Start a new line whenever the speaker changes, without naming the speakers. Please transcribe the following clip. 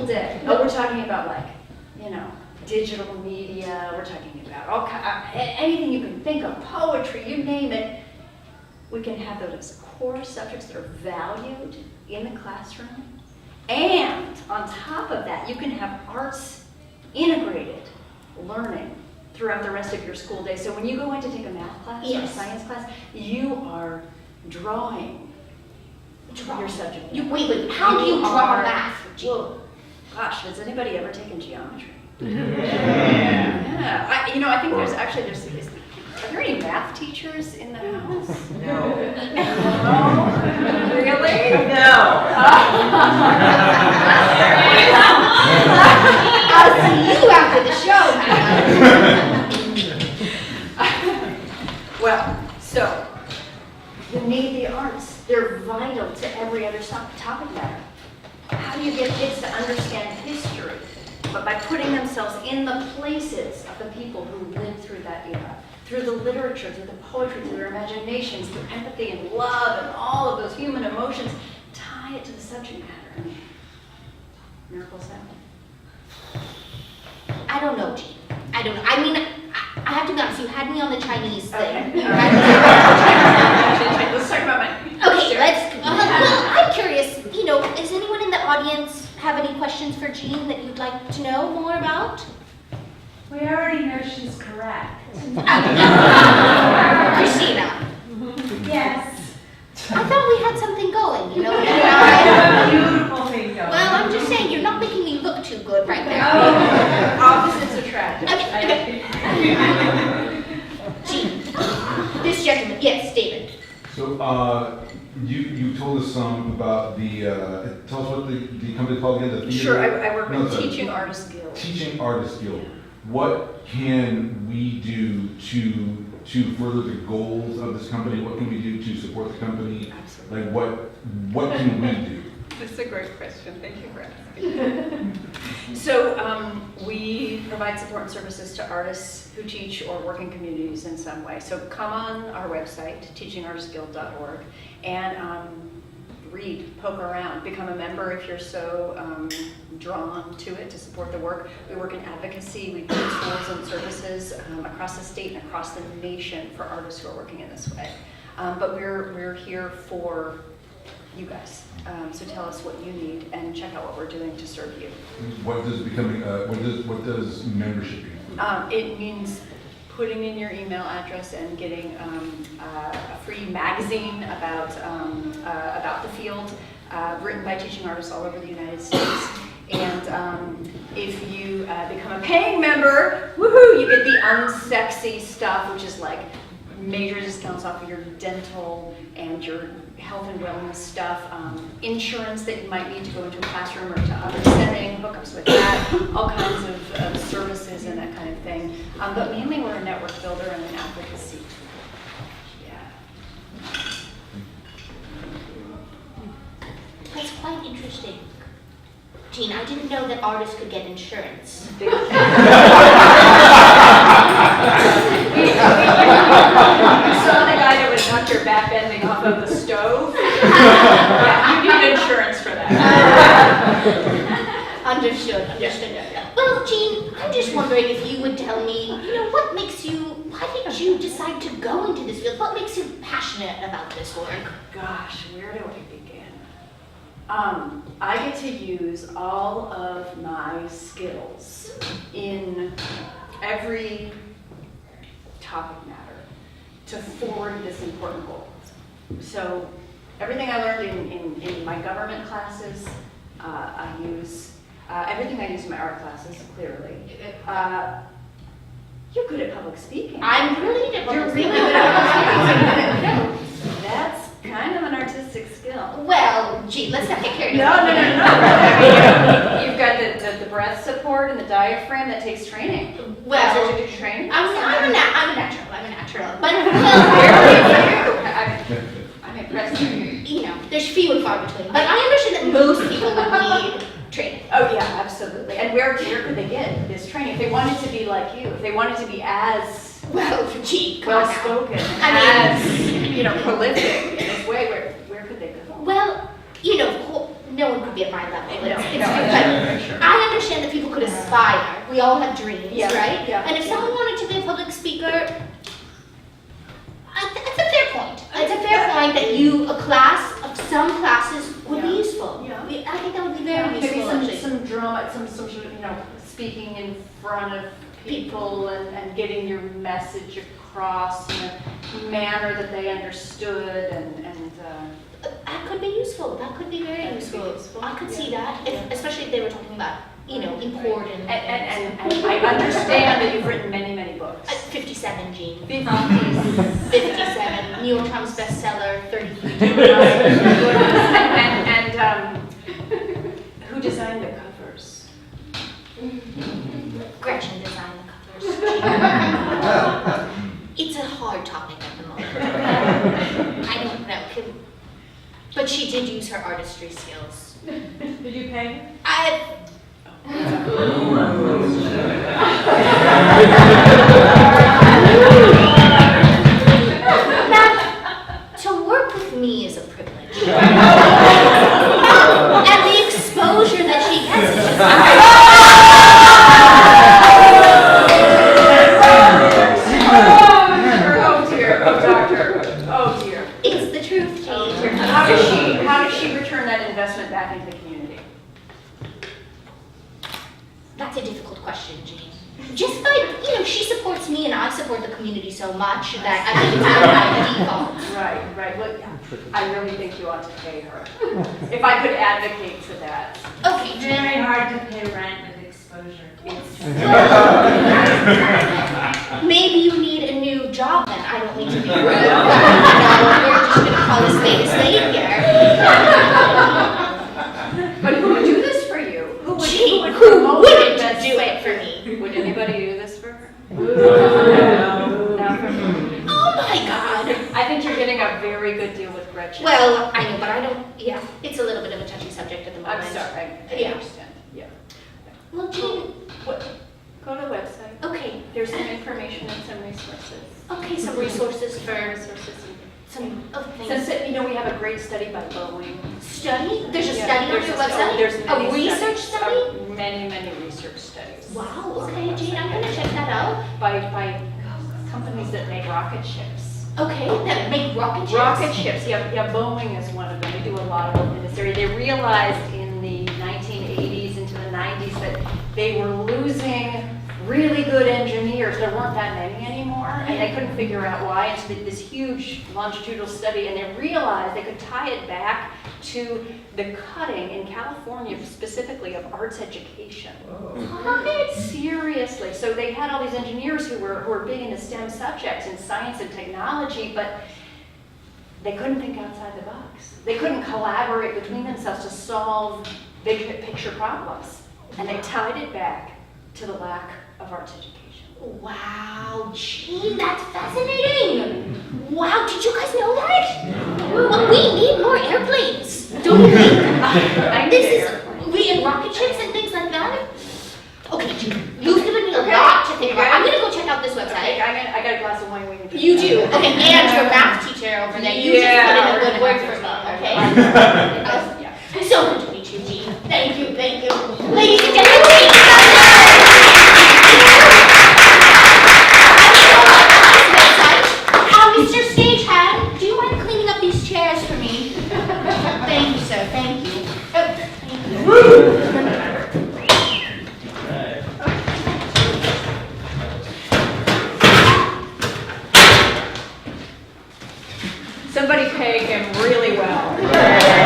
whole day. Oh, we're talking about like, digital media. We're talking about anything you can think of, poetry, you name it. We can have those as core subjects that are valued in the classroom. And on top of that, you can have arts integrated learning throughout the rest of your school day. So when you go in to take a math class or a science class, you are drawing your subject.
Wait, how do you draw math?
Well, gosh, has anybody ever taken geometry? Yeah. I think there's are there any math teachers in the house?
No.
Really?
No.
I'll see you after the show,
Well, so you need the arts. They're vital to every other topic matter. How do you get kids to understand history? But by putting themselves in the places of the people who lived through that era, through the literature, through the poetry, through their imaginations, through empathy and love and all of those human emotions, tie it to the subject matter. Miracles happen.
I don't know, Jean. I don't know. I mean, I have to be honest, you had me on the Chinese thing.
Okay. Let's talk about money.
Okay, let's. Well, I'm curious. Does anyone in the audience have any questions for Jean that you'd like to know more about?
We already know she's correct.
Christina.
Yes.
I thought we had something going,
Beautiful thing going.
Well, I'm just saying, you're not making me look too good right now.
Opposites attract.
Okay. Jean. This gentleman. Yes, David.
So, you told us some about tell us what the company called again, the theater?
Sure, I work with Teaching Artists Guild.
Teaching Artists Guild. What can we do to further the goals of this company? What can we do to support the company?
Absolutely.
Like what can we do?
That's a great question. Thank you for asking. So we provide support and services to artists who teach or work in communities in some way. So come on our website, teachingartistsguild.org, and read, poke around, become a member if you're so drawn to it, to support the work. We work in advocacy. We build tools and services across the state and across the nation for artists who are working in this way. But we're here for you guys. So tell us what you need and check out what we're doing to serve you.
What does becoming what does membership include?
It means putting in your email address and getting a free magazine about the field, written by teaching artists all over the United States. And if you become a paying member, woohoo, you get the unsexy stuff, which is like major discounts off of your dental and your health and wellness stuff, insurance that you might need to go into a classroom or to other setting, hookups with that, all kinds of services and that kind of thing. But mainly we're a network builder and an advocacy. Yeah.
That's quite interesting. Jean, I didn't know that artists could get insurance.
You saw the guy that would knock your back bending off of the stove? Yeah, you need insurance for that.
Understood.
Yeah.
Well, Jean, I'm just wondering if you would tell me, why did you decide to go into this field? What makes you passionate about this work?
Gosh, where do I begin? I get to use all of my skills in every topic matter to forward this important goal. So everything I learned in my government classes, I use, everything I use in my art classes, clearly. You're good at public speaking.
I'm really good at public
You're
speaking.
really good at public speaking. That's kind of an artistic skill.
Well, Jean, let's not get carried away.
No. I mean, you've got the breath support and the diaphragm that takes training.
Well,
Did you train?
I'm a natural. But,
I'm impressed with you.
there's few and far between. But I understand that most people would need training.
Oh yeah, absolutely. And where could they get this training? If they wanted to be like you, if they wanted to be as
Gee, come on now.
well-spoken,
I
as prolific in this way, where could they go?
Well, no one could be at my level.
No,
It's
sure.
aspire. We all have dreams,
Yeah,
right?
yeah,
And if
yeah.
someone wanted to be a public speaker, it's a fair point. It's a fair point that some classes would be
Yeah.
useful.
Yeah.
I think that would be very
Maybe
useful, actually.
some drama, some sort of, speaking in front of people and getting your message across in a manner that they understood and
That could be useful. That could be very
That could be
useful.
useful.
I could see
Yeah.
that, especially if they were talking about, important.
and I understand that you've written many, many books.
57, Jean.
50s.
57. New York Times bestseller, 33.
And who designed the covers?
Gretchen designed the covers. It's a hard topic at the moment. I don't know. But she did use her artistry skills.
Did you pay?
Now, to work with me is a privilege. And the exposure that she gets is
Oh dear, oh doctor, oh dear.
it's the truth,
Oh,
Jane.
dear. How does she return that investment back into the community?
That's a difficult question, Jane. Just by, she supports me and I support the community so much that I think it's kind of by default.
Right. Well, I really think you ought to pay her. If I could advocate for that.
Okay,
It's
Jane.
very hard to pay rent with exposure.
Maybe you need a new job then. I don't mean to be rude. We're just going to call a spade here.
But who would do this for you? Who
Gee,
would
who
promote
wouldn't
this?
do it for me?
Would anybody do this for her? Not for me.
Oh my God.
I think you're getting a very good deal with Gretchen.
Well, I know, but I don't, it's a little bit of a touchy subject at the moment.
I'm sorry, I
Yeah.
understand, yeah.
Well, Jean,
Go to the website.
okay,
There's some information and some resources.
some resources for
Resources.
some of things.
Since, we have a great study by Boeing.
Study? There's a
Yeah,
study on
there's
your
a-
website?
There's
A
many
research
studies,
study?
Many research studies.
Wow, okay, Jean, I'm gonna check that out.
By companies that make rocket ships.
Okay, that make rocket ships?
Rocket ships, yeah, Boeing is one of them. They do a lot of work in this area. They realized in the 1980s into the 90s that they were losing really good engineers. There weren't that many anymore, and they couldn't figure out why. And so they did this huge longitudinal study, and they realized they could tie it back to the cutting in California, specifically of arts education.
What?
Seriously. So they had all these engineers who were big into STEM subjects in science and technology, but they couldn't think outside the box. They couldn't collaborate between themselves to solve big picture problems. And they tied it back to the lack of arts education.
Wow, Jean, that's fascinating. Wow, did you guys know that? Well, we need more airplanes, don't you think?
I need
This
airplanes.
is, we in rocket ships and things like that. Okay, Jean, you've given me a
Okay.
lot to think
You
about. I'm
good?
gonna go check out this
Okay,
website.
I got a glass of wine when you drink
You
that.
do, okay, and your math teacher over there, you just put in a good word for me, okay?
Yeah.
So good to meet you, Jean. Thank you, thank you. Ladies and gentlemen, Mr. Stagehand, do you mind cleaning up these chairs for me? Thank you, sir, thank you. Oh, thank you.
Somebody pay him really well.